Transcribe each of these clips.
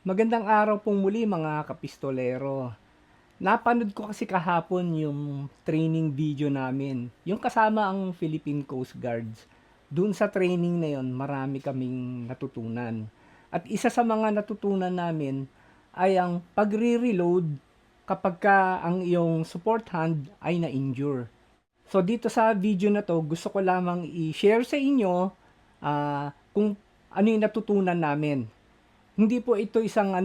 Magandang araw pong muli mga kapistolero. Napanood ko kasi kahapon yung training video namin, yung kasama ang Philippine Coast Guards. Doon sa training na yon, marami kaming natutunan. At isa sa mga natutunan namin ay ang pagre-reload kapag ka ang iyong support hand ay na-injure. So dito sa video na to, gusto ko lamang i-share sa inyo kung ano yung natutunan namin. Hindi po ito isang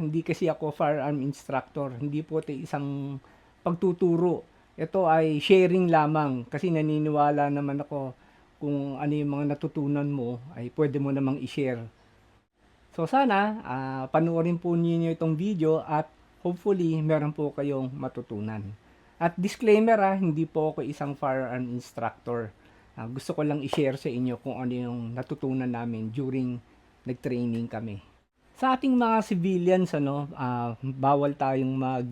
hindi kasi ako firearm instructor. Hindi po ito isang pagtuturo. Ito ay sharing lamang kasi naniniwala naman ako kung ano yung mga natutunan mo ay pwede mo namang i-share. So sana panoorin po niyo itong video at hopefully meron po kayong matutunan. At disclaimer hindi po ako isang firearm instructor. Gusto ko lang i-share sa inyo kung ano yung natutunan namin during nag-training kami. Sa ating mga civilians, bawal tayong mag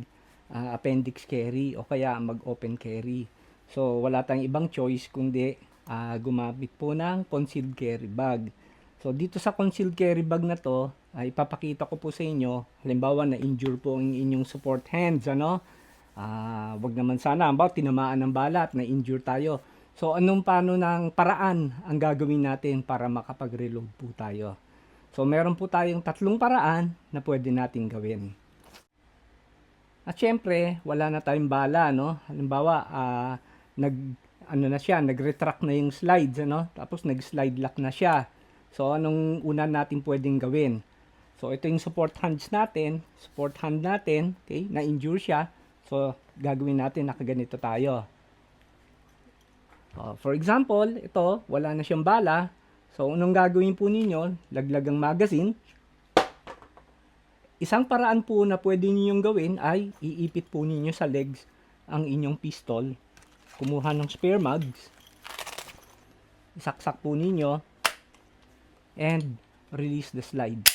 appendix carry o kaya mag open carry. So, wala tayong ibang choice kundi gumamit po ng concealed carry bag. So, dito sa concealed carry bag na to, ay ipapakita ko po sa inyo, halimbawa na-injure po ang inyong support hands, wag naman sana, tinamaan ng bala at na-injure tayo. So, paano ng paraan ang gagawin natin para makapag-reload po tayo? So, meron po tayong tatlong paraan na pwede nating gawin. At syempre, wala na tayong bala, no? Halimbawa, nag-retract na yung slides, Tapos nag-slide lock na siya. So, anong una natin pwedeng gawin? So, ito yung support hands natin. Support hand natin, okay? Na-injure siya. So, gagawin natin nakaganito tayo. For example, ito, wala na siyang bala. So, anong gagawin po ninyo? Laglag ang magazine. Isang paraan po na pwede ninyong gawin ay iipit po ninyo sa legs ang inyong pistol. Kumuha ng spare mags. Isaksak po ninyo. And release the slide.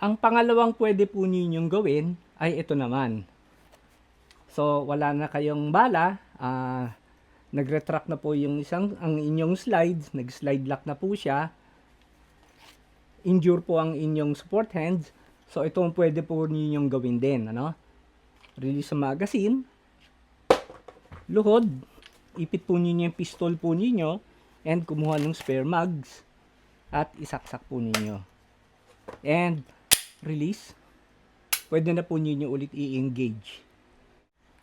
Ang pangalawang pwede po ninyong gawin ay ito naman. So, wala na kayong bala. Nag-retract na po ang inyong slides. Nag-slide lock na po siya. Injure po ang inyong support hands. So, ito ang pwede po ninyong gawin din. Release sa magazine. Luhod. Ipit po ninyo yung pistol po ninyo. And kumuha ng spare mags. At isaksak po ninyo. And release. Pwede na po ninyo ulit i-engage.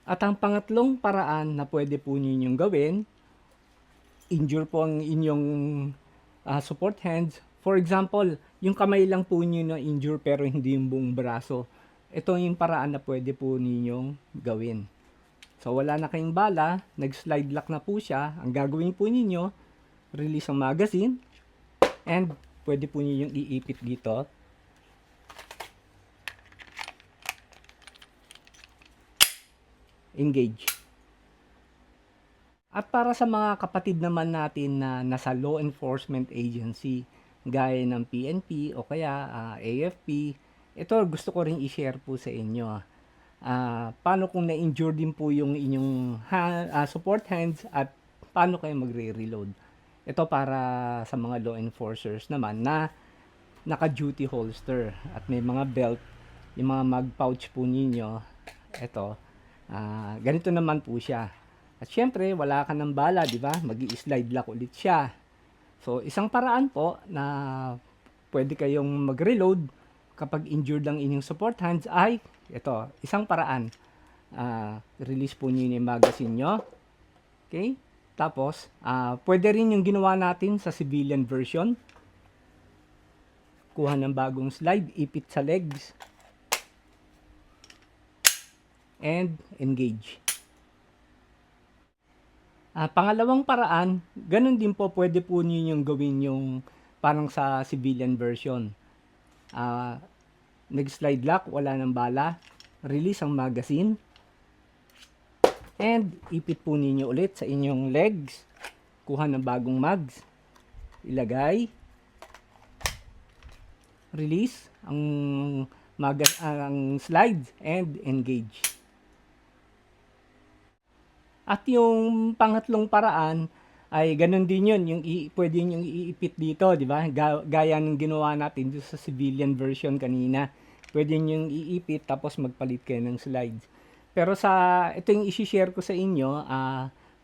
At ang pangatlong paraan na pwede po ninyong gawin, injure po ang inyong support hands. For example, yung kamay lang po niyo na injure pero hindi yung buong braso. Ito yung paraan na pwede po ninyong gawin. So, wala na kayong bala, nag-slide lock na po siya. Ang gagawin po ninyo, release ang magazine, and pwede po ninyong iipit dito. Engage. At para sa mga kapatid naman natin na nasa law enforcement agency, gaya ng PNP o kaya AFP, ito gusto ko ring i-share po sa inyo. Paano kung na-injure din po yung inyong support hands at paano kayo magre-reload? Ito para sa mga law enforcers naman na naka-duty holster at may mga belt, yung mga mag pouch po ninyo, ito, ganito naman po siya. At syempre, wala ka ng bala, di ba? Mag-i-slide lock ulit siya. So, isang paraan po na pwede kayong mag-reload kapag injured ang inyong support hands ay ito, isang paraan. Release po niyo yung magazine nyo. Okay? Tapos, pwede rin yung ginawa natin sa civilian version. Kuha ng bagong slide, ipit sa legs. And engage. Pangalawang paraan, ganun din po pwede po ninyong gawin yung parang sa civilian version. Nag-slide lock, wala ng bala, release ang magazine, and ipit po ninyo ulit sa inyong legs, kuha ng bagong mags, ilagay, release ang slides, and engage. At yung pangatlong paraan ay ganun din yun, yung pwede yung iipit dito, di ba? Gaya ng ginawa natin doon sa civilian version kanina. Pwede yung iipit tapos magpalit kayo ng slides. Pero sa ito yung i-share ko sa inyo,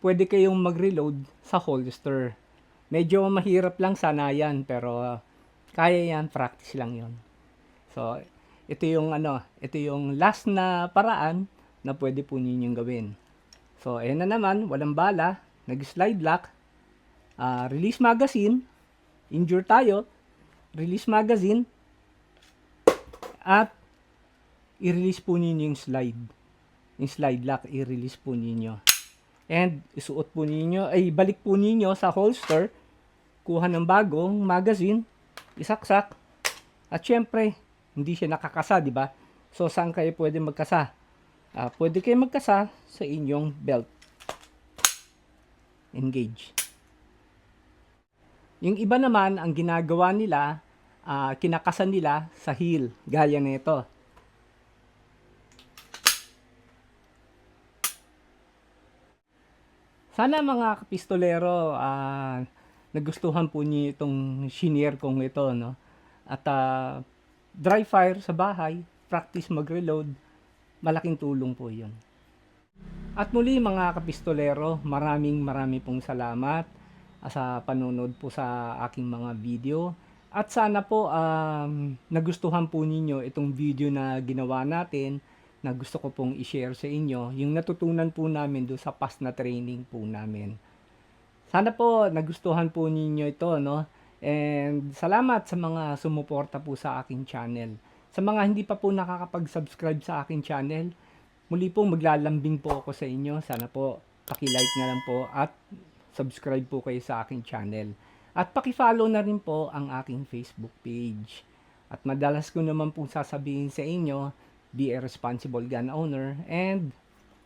pwede kayong mag-reload sa holster. Medyo mahirap lang sana yan, pero kaya yan, practice lang yon. So, ito yung last na paraan na pwede po ninyong gawin. So, ayan na naman, walang bala, nag-slide lock, release magazine, injure tayo, release magazine, at i-release po ninyo yung slide lock, i-release po ninyo. And, isuot po ninyo, balik po ninyo sa holster, kuha ng bagong magazine, isaksak, at syempre, hindi siya nakakasa, di ba? So, saan kayo pwede magkasa? Pwede kayo magkasa sa inyong belt. Engage. Yung iba naman, ang ginagawa nila, kinakasan nila sa heel, gaya nito. Sana mga kapistolero, nagustuhan po niyo itong shinare kong ito, no? At dry fire sa bahay, practice mag-reload, malaking tulong po yun. At muli mga kapistolero, maraming pong salamat sa panunod po sa aking mga video. At sana po nagustuhan po ninyo itong video na ginawa natin, na gusto ko pong i-share sa inyo, yung natutunan po namin do sa past na training po namin. Sana po nagustuhan po ninyo ito, no? And salamat sa mga sumuporta po sa aking channel. Sa mga hindi pa po nakakapag-subscribe sa aking channel, muli po maglalambing po ako sa inyo. Sana po paki-like na lang po at subscribe po kayo sa aking channel. At paki-follow na rin po ang aking Facebook page. At madalas ko naman po sasabihin sa inyo, be a responsible gun owner and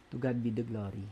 to God be the glory.